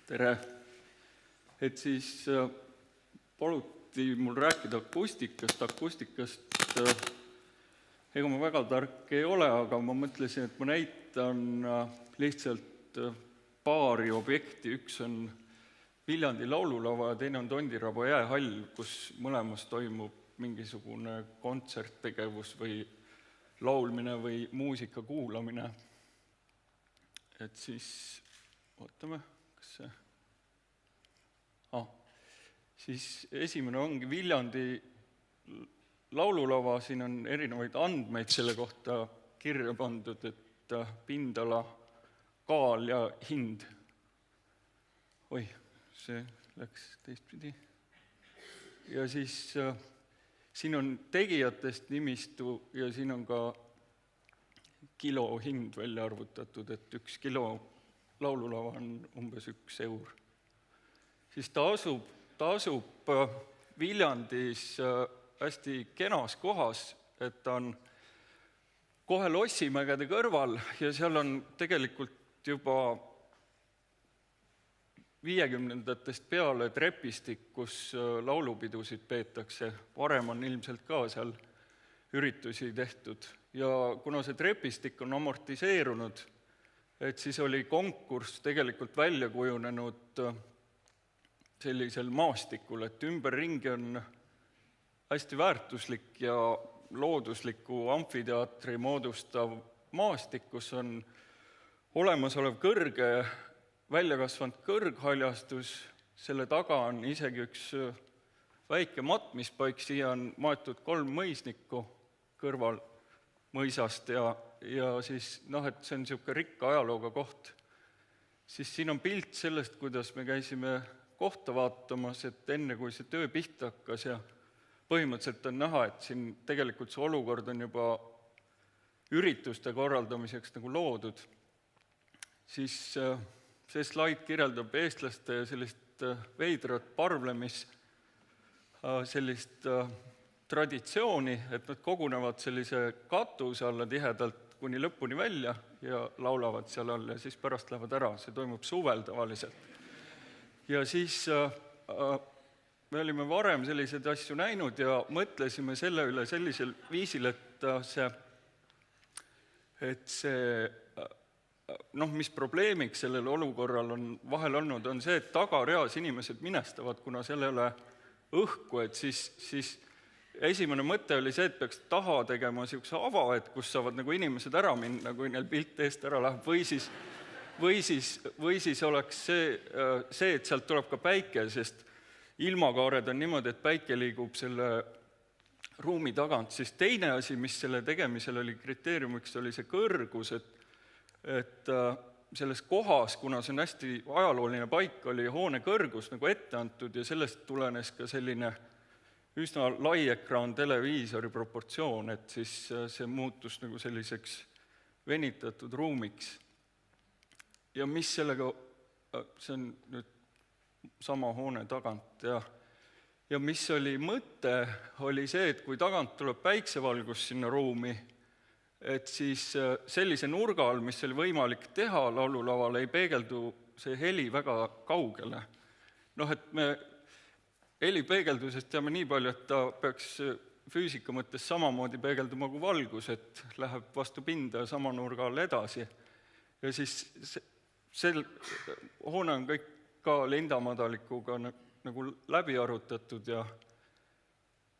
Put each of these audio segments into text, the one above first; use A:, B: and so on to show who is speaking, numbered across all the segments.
A: Tere! Et siis paluti mul rääkida akustikast. Ega ma väga tark ei ole, aga ma mõtlesin, et ma näitan lihtsalt paari objekti. Üks on Viljandi laululava ja teine on Tondiraba jäähall, kus mõlemas toimub mingisugune kontserttegevus või laulmine või muusika kuulamine. Et siis, ootame, kas see... Siis esimene ongi Viljandi laululava, siin on erinevaid andmeid selle kohta kirja pandud, et pindala, kaal ja hind. Oi, see läks teistpidi. Ja siis siin on tegijatest nimistu ja siin on ka kilo hind välja arvutatud, et 1 kilo laululava on umbes 1 eur. Siis ta asub Viljandis hästi kenas kohas, et ta on kohe Lossimägede kõrval ja seal on tegelikult juba 50-ndatest peale trepistik, kus laulupidusid peetakse. Varem on ilmselt ka seal üritusi tehtud. Ja kuna see trepistik on amortiseerunud, et siis oli konkurss tegelikult välja kujunenud sellisel maastikul, et ümberringi on hästi väärtuslik ja loodusliku amfiteatri moodustav maastik, kus on olemasolev kõrge väljakasvanud kõrghaljastus, selle taga on isegi üks väike matmispaik, siia on maetud 3 mõisnikku kõrval mõisast ja siis, et see on niisugune rikka ajalooga koht. Siis siin on pilt sellest, kuidas me käisime kohta vaatamas, et enne kui see töö pihta hakkas ja põhimõtteliselt on näha, et siin tegelikult see olukord on juba ürituste korraldamiseks nagu loodud, siis see slaid kirjeldab eestlaste sellist veidrat parvlemis, sellist traditsiooni, et nad kogunevad sellise katuse alla tihedalt kuni lõpuni välja ja laulavad seal all ja siis pärast lähevad ära. See toimub suvel tavaliselt. Ja siis me olime varem selliseid asju näinud ja mõtlesime selle üle sellisel viisil, et mis probleemiks sellel olukorral on vahel olnud, on see, et tagareas inimesed minestavad, kuna sellele õhku, et siis esimene mõte oli see, et peaks taha tegema niisuguse ava, et kus saavad nagu inimesed ära minna, kui neil pilt eest ära läheb, või siis oleks see, et sealt tuleb ka päike, sest ilmakaared on niimoodi, et päike liigub selle ruumi tagant. Siis teine asi, mis selle tegemisel oli kriteeriumiks, oli see kõrgus, et selles kohas, kuna see on hästi ajalooline paik, oli hoone kõrgus nagu ette antud ja sellest tulenes ka selline üsna lai ekraan televiisori proportsioon, et siis see muutus nagu selliseks venitatud ruumiks. Ja mis sellega, see on nüüd sama hoone tagant ja mis oli mõte, oli see, et kui tagant tuleb päiksevalgus sinna ruumi, et siis sellise nurga all, mis oli võimalik teha laululaval, ei peegeldu see heli väga kaugele. Et me helipeegeldusest teame nii palju, et ta peaks füüsika mõttes samamoodi peegelduma kui valgus, et läheb vastu pinda sama nurga all edasi. Ja siis see hoone on kõik ka lindamadalikuga nagu läbi arutatud ja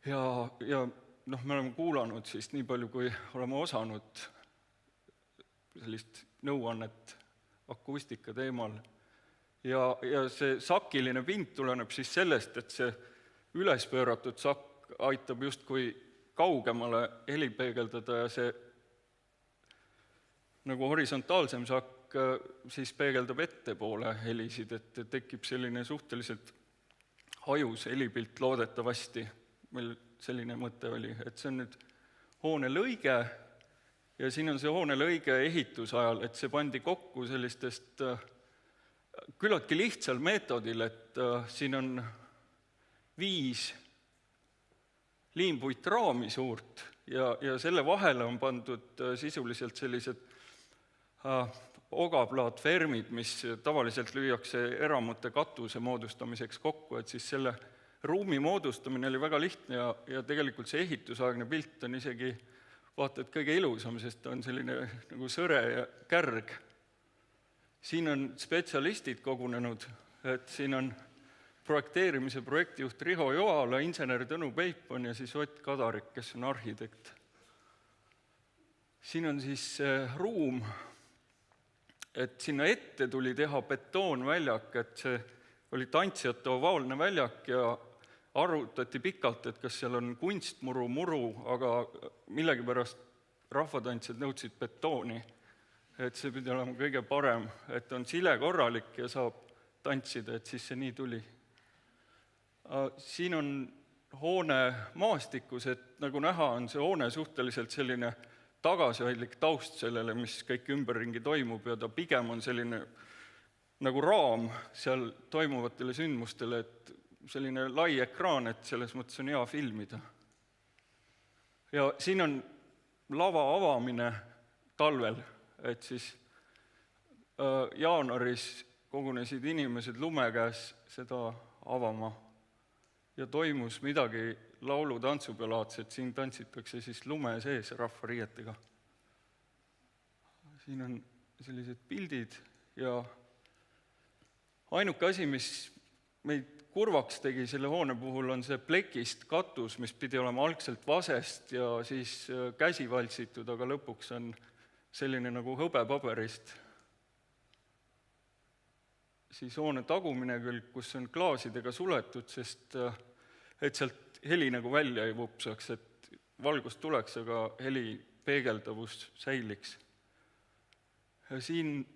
A: me oleme kuulanud siis nii palju, kui oleme osanud sellist nõuannet akustika teemal. Ja see sakiline pind tuleneb siis sellest, et see ülespööratud sakk aitab justkui kaugemale heli peegeldada ja see nagu horisontaalsem sakk siis peegeldab ettepoole helisid, et tekib selline suhteliselt hajus helipilt loodetavasti. Meil selline mõte oli, et see on nüüd hoone lõige ja siin on see hoone lõige ehitusajal, et see pandi kokku sellistest küllaltki lihtsal meetodil, et siin on 5 liimpuitraami suurt ja selle vahele on pandud sisuliselt sellised ogaplaatfermid, mis tavaliselt lüüakse eramute katuse moodustamiseks kokku, et siis selle ruumi moodustamine oli väga lihtne ja tegelikult see ehitusaegne pilt on isegi vaata et kõige ilusam, sest ta on selline nagu sõre ja kärg. Siin on spetsialistid kogunenud, et siin on projekteerimise projektijuht Riho Joala, insener Tõnu Peipon ja siis Ott Kadarik, kes on arhitekt. Siin on siis ruum, et sinna ette tuli teha betoonväljak, et see oli tantsijate ovaalne väljak ja arutati pikalt, et kas seal on kunstmuru, aga millegipärast rahvatantsijad nõudsid betooni, et see pidi olema kõige parem, et on sile korralik ja saab tantsida, et siis see nii tuli. Siin on hoone maastikus, et nagu näha, on see hoone suhteliselt selline tagasihoidlik taust sellele, mis kõik ümberringi toimub ja ta pigem on selline nagu raam seal toimuvatele sündmustele, et selline lai ekraan, et selles mõttes on hea filmida. Ja siin on lava avamine talvel, et siis jaanuaris kogunesid inimesed lume käes seda avama ja toimus midagi laulu-tantsupealaadset, siin tantsitakse siis lume sees rahvariietega. Siin on sellised pildid ja ainuke asi, mis meid kurvaks tegi selle hoone puhul, on see plekist katus, mis pidi olema algselt vasest ja siis käsi valtsitud, aga lõpuks on selline nagu hõbepaberist. Siis hoone tagumine külg, kus on klaasidega suletud, sest et sealt heli nagu välja ei vupsaks, et valgust tuleks, aga heli peegeldavus säiliks. Ja siin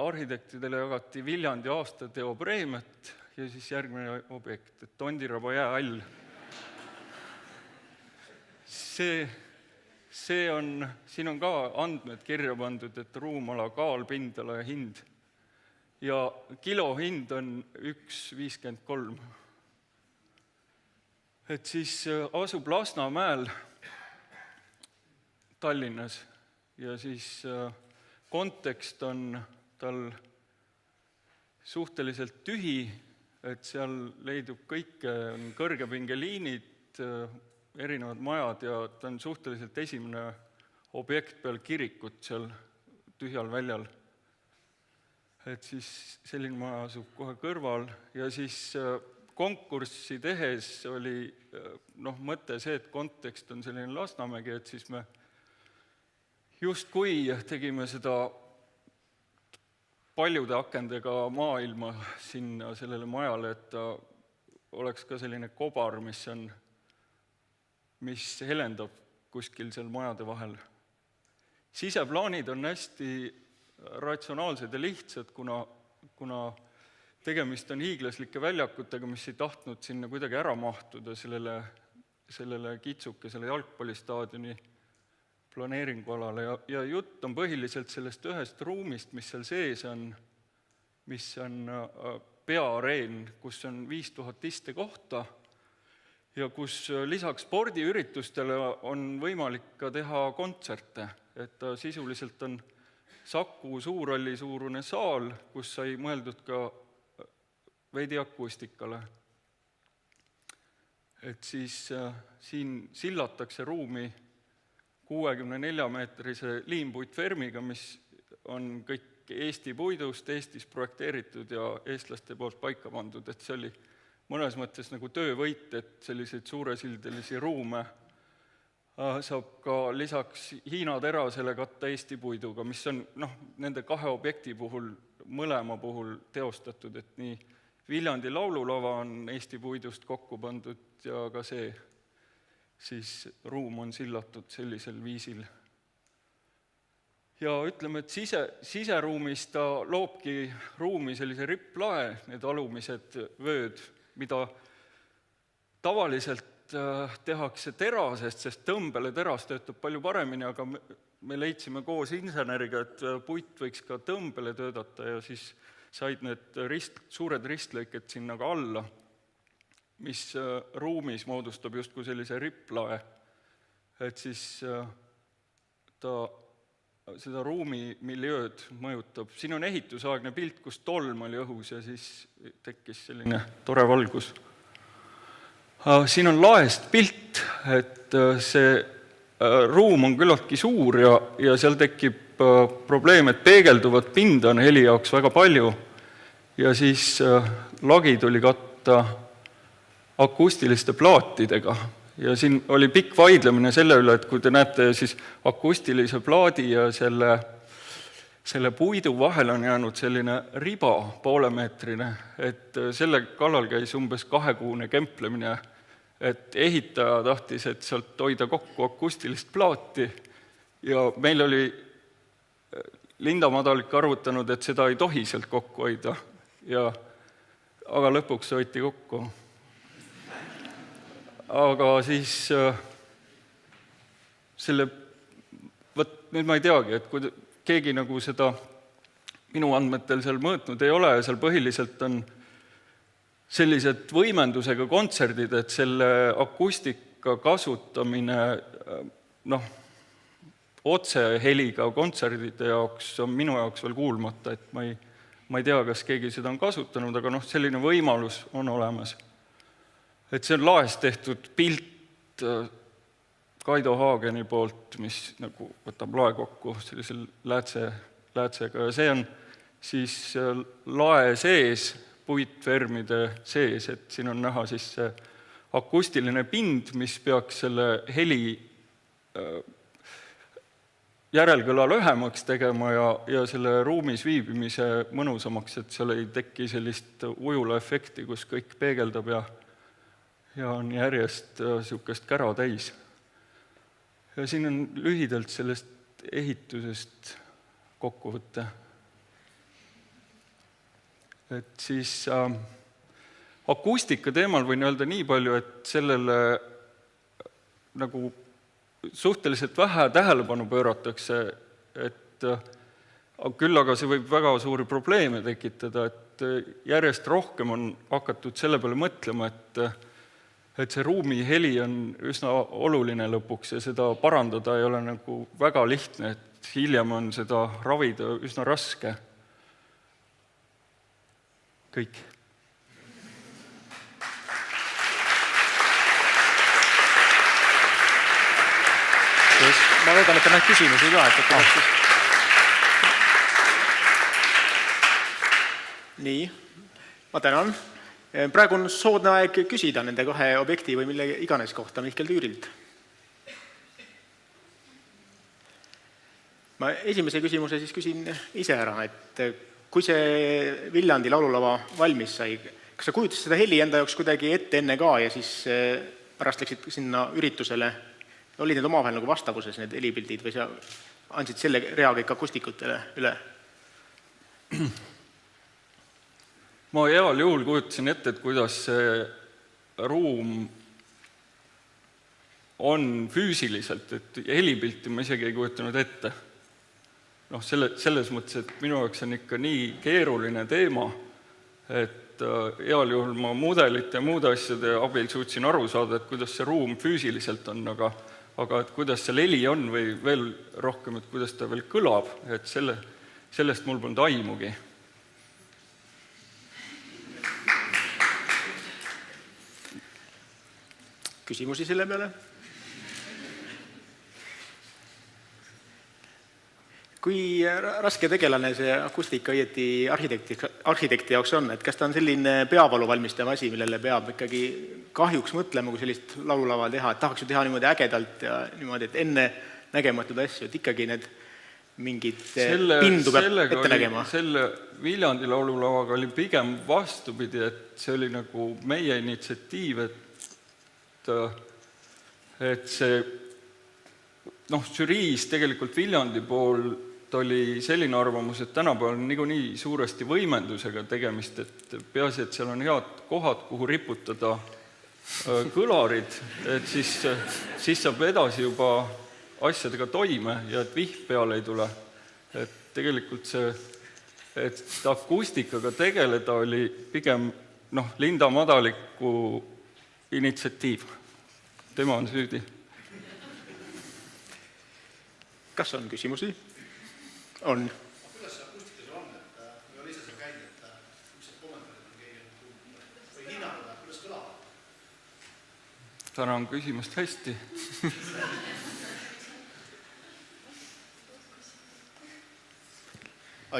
A: arhitektidele jagati Viljandi aastateo preemiat ja siis järgmine objekt, et Tondiraba jääall. Siin on ka andmed kirja pandud, et ruumala, kaal, pindala ja hind. Ja kilohind on 1,53. Et siis asub Lasnamäel Tallinnas ja siis kontekst on tal suhteliselt tühi, et seal leidub kõike, on kõrgepingeliinid, erinevad majad ja ta on suhteliselt esimene objekt peal kirikut seal tühjal väljal. Et siis selline maja asub kohe kõrval ja siis konkurssi tehes oli mõte see, et kontekst on selline Lasnamägi, et siis me justkui tegime seda paljude akendega maailma sinna sellele majale, et ta oleks ka selline kobar, mis helendab kuskil seal majade vahel. Siseplaanid on hästi ratsionaalsed ja lihtsad, kuna tegemist on hiiglaslike väljakutega, mis ei tahtnud sinna kuidagi ära mahtuda sellele kitsukesele jalgpallistaadioni planeeringualale. Ja jutt on põhiliselt sellest ühest ruumist, mis seal sees on, mis on peaareen, kus on 5000 istekohta ja kus lisaks spordiüritustele on võimalik ka teha kontserte. Et ta sisuliselt on Saku Suurhalli suurune saal, kus sai mõeldud ka veidi akustikale. Et siis siin sillatakse ruumi 64-meetrise liimpuitfermiga, mis on kõik Eesti puidust, Eestis projekteeritud ja eestlaste poolt paika pandud, et see oli mõnes mõttes nagu töövõit, et selliseid suuresildelisi ruume saab ka lisaks Hiina terasele katta Eesti puiduga, mis on nende kahe objekti puhul, mõlema puhul teostatud, et nii Viljandi laululava on Eesti puidust kokku pandud ja ka see siis ruum on sillatud sellisel viisil. Ja ütleme, et siseruumis ta loobki ruumi sellise ripplae, need alumised vööd, mida tavaliselt tehakse terasest, sest tõmbele teras töötab palju paremini, aga me leidsime koos inseneriga, et puit võiks ka tõmbele töötada ja siis said need suured ristlõiked sinna ka alla, mis ruumis moodustab justkui sellise ripplae, et siis ta seda ruumimiljööd mõjutab. Siin on ehitusaegne pilt, kus tolm oli õhus ja siis tekkis selline tore valgus. Siin on laest pilt, et see ruum on küllaltki suur ja seal tekib probleem, et peegelduvat pinda on heli jaoks väga palju ja siis lagi tuli katta akustiliste plaatidega. Ja siin oli pikk vaidlemine selle üle, et kui te näete siis akustilise plaadi ja selle puidu vahel on jäänud selline riba poolemeetrine, et selle kallal käis umbes 2-kuune kemplemine, et ehitaja tahtis, et sealt hoida kokku akustilist plaati ja meil oli Linda Madalik arvutanud, et seda ei tohi sealt kokku hoida, aga lõpuks hoiti kokku. Aga siis nüüd ma ei teagi, et kui keegi nagu seda minu andmetel seal mõõtnud ei ole ja seal põhiliselt on sellised võimendusega kontserdid, et selle akustika kasutamine otseheliga kontserdide jaoks on minu jaoks veel kuulmata, et ma ei tea, kas keegi seda on kasutanud, aga selline võimalus on olemas. Et see on laest tehtud pilt Kaido Haageni poolt, mis nagu võtab lae kokku sellisel läätsega ja see on siis lae sees, puitfermide sees, et siin on näha siis see akustiline pind, mis peaks selle heli järelkõla lühemaks tegema ja selle ruumis viibimise mõnusamaks, et seal ei teki sellist ujula efekti, kus kõik peegeldab ja on järjest niisugust kära täis. Ja siin on lühidalt sellest ehitusest kokkuvõte. Et siis akustika teemal võin öelda nii palju, et sellele nagu suhteliselt vähe tähelepanu pööratakse, et küll aga see võib väga suuri probleeme tekitada, et järjest rohkem on hakatud selle peale mõtlema, et see ruumi heli on üsna oluline lõpuks ja seda parandada ei ole nagu väga lihtne, et hiljem on seda ravida üsna raske. Kõik.
B: Ma loodan, et on näed küsimusi ka, Nii, ma tänan. Praegu on soodne aeg küsida nende 2 objekti või mille iganes kohta Mihkel Tüürilt. Ma esimese küsimuse siis küsin ise ära, et kui see Viljandi laululava valmis sai, kas sa kujutasid seda heli enda jaoks kuidagi ette enne ka ja siis pärast läksid sinna üritusele? Olid need omavahel nagu vastavuses, need helipildid, või sa andsid selle rea kõik akustikutele üle?
A: Ma heal juhul kujutasin ette, et kuidas see ruum on füüsiliselt, et helipilti ma isegi ei kujutanud ette. Selles mõttes, et minu jaoks on ikka nii keeruline teema, et heal juhul ma mudelite ja muude asjade abil suutsin aru saada, et kuidas see ruum füüsiliselt on, aga et kuidas seal heli on või veel rohkem, et kuidas ta veel kõlab, et sellest mul polnud aimugi.
B: Küsimusi selle peale? Kui raske tegelane see akustika õieti arhitekti jaoks on, et kas ta on selline peavalu valmistav asi, millele peab ikkagi kahjuks mõtlema, kui sellist laululava teha, et tahaks ju teha niimoodi ägedalt ja niimoodi, et enne nägematud asju, et ikkagi need mingid pindu peab ette nägema.
A: Selle Viljandi laululavaga oli pigem vastupidi, et see oli nagu meie initsiatiiv, et see žüriis tegelikult Viljandi poolt oli selline arvamus, et tänapäeval on niikuinii suuresti võimendusega tegemist, et peaasi, et seal on head kohad, kuhu riputada kõlarid, et siis saab edasi juba asjadega toime ja et vihm peale ei tule. Et tegelikult see, et akustikaga tegeleda oli pigem Linda Madaliku initsiatiiv. Tema on süüdi.
B: Kas on küsimusi? on.
C: Kuidas see akustikas on, et ei ole ise seal käinud, et mis see kommentaarid on keegi või hinnanud, kuidas kõlab?
A: Tänan küsimust hästi.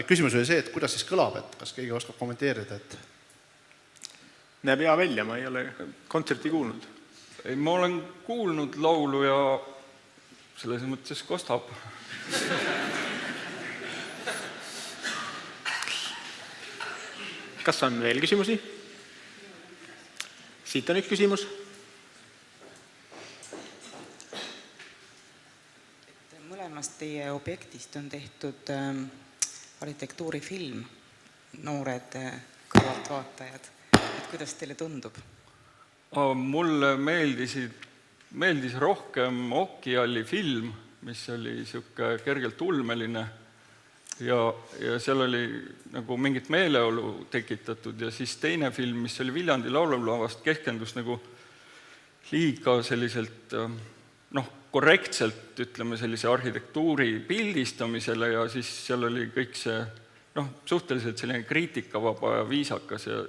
C: Küsimus oli see, et kuidas siis kõlab, et kas keegi oskab kommenteerida, et
B: Näeb hea välja, ma ei ole kontserti kuulnud.
A: Ei, ma olen kuulnud laulu ja selles mõttes kostab.
B: Kas on veel küsimusi? Siit on üks küsimus.
D: Mõlemast teie objektist on tehtud arhitektuurifilm, noored kõrvaltvaatajad. Et kuidas teile tundub?
A: Mulle meeldis rohkem Okiali film, mis oli siuke kergelt ulmeline ja seal oli nagu mingit meeleolu tekitatud ja siis teine film, mis oli Viljandi laululavast, keskendus nagu liiga selliselt korrektselt, ütleme sellise arhitektuuri pildistamisele ja siis seal oli kõik see suhteliselt selline kriitikavaba ja viisakas ja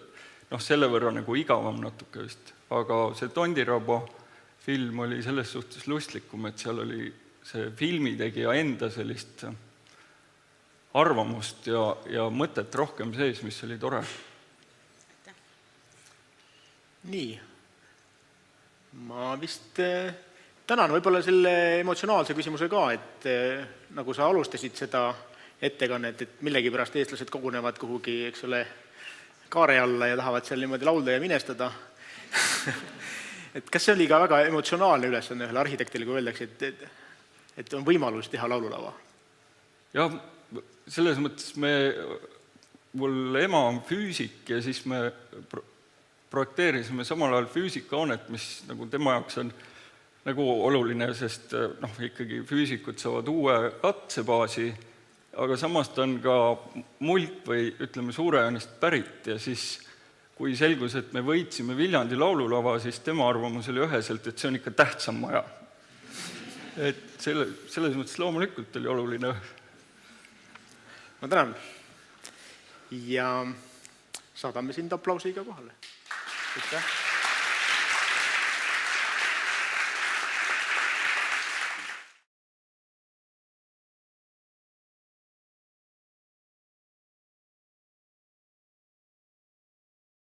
A: selle võrra nagu igavam natuke vist. Aga see Tondiraba film oli selles suhtes lustlikum, et seal oli see filmitegija enda sellist arvamust ja mõtet rohkem sees, mis oli tore.
B: Nii. Ma vist tänan võib-olla selle emotsionaalse küsimuse ka, et nagu sa alustasid seda ettekannet, et millegi pärast eestlased kogunevad kuhugi, eks ole, kaare alla ja tahavad seal niimoodi laulda ja minestada. Et kas see oli ka väga emotsionaalne ülesanne ühele arhitektile, kui öeldakse, et on võimalus teha laululava?
A: Jah, selles mõttes mul ema on füüsik ja siis me projekteerisime samal ajal füüsikahoonet, mis nagu tema jaoks on nagu oluline, sest ikkagi füüsikud saavad uue katsebaasi, aga samas ta on ka mult või ütleme suurejoonest pärit ja siis kui selgus, et me võitsime Viljandi laululava, siis tema arvamus oli üheselt, et see on ikka tähtsam maja. Et selles mõttes loomulikult oli oluline.
B: Ma tänan. Ja saadame sind aplausiga kohale. Aitäh.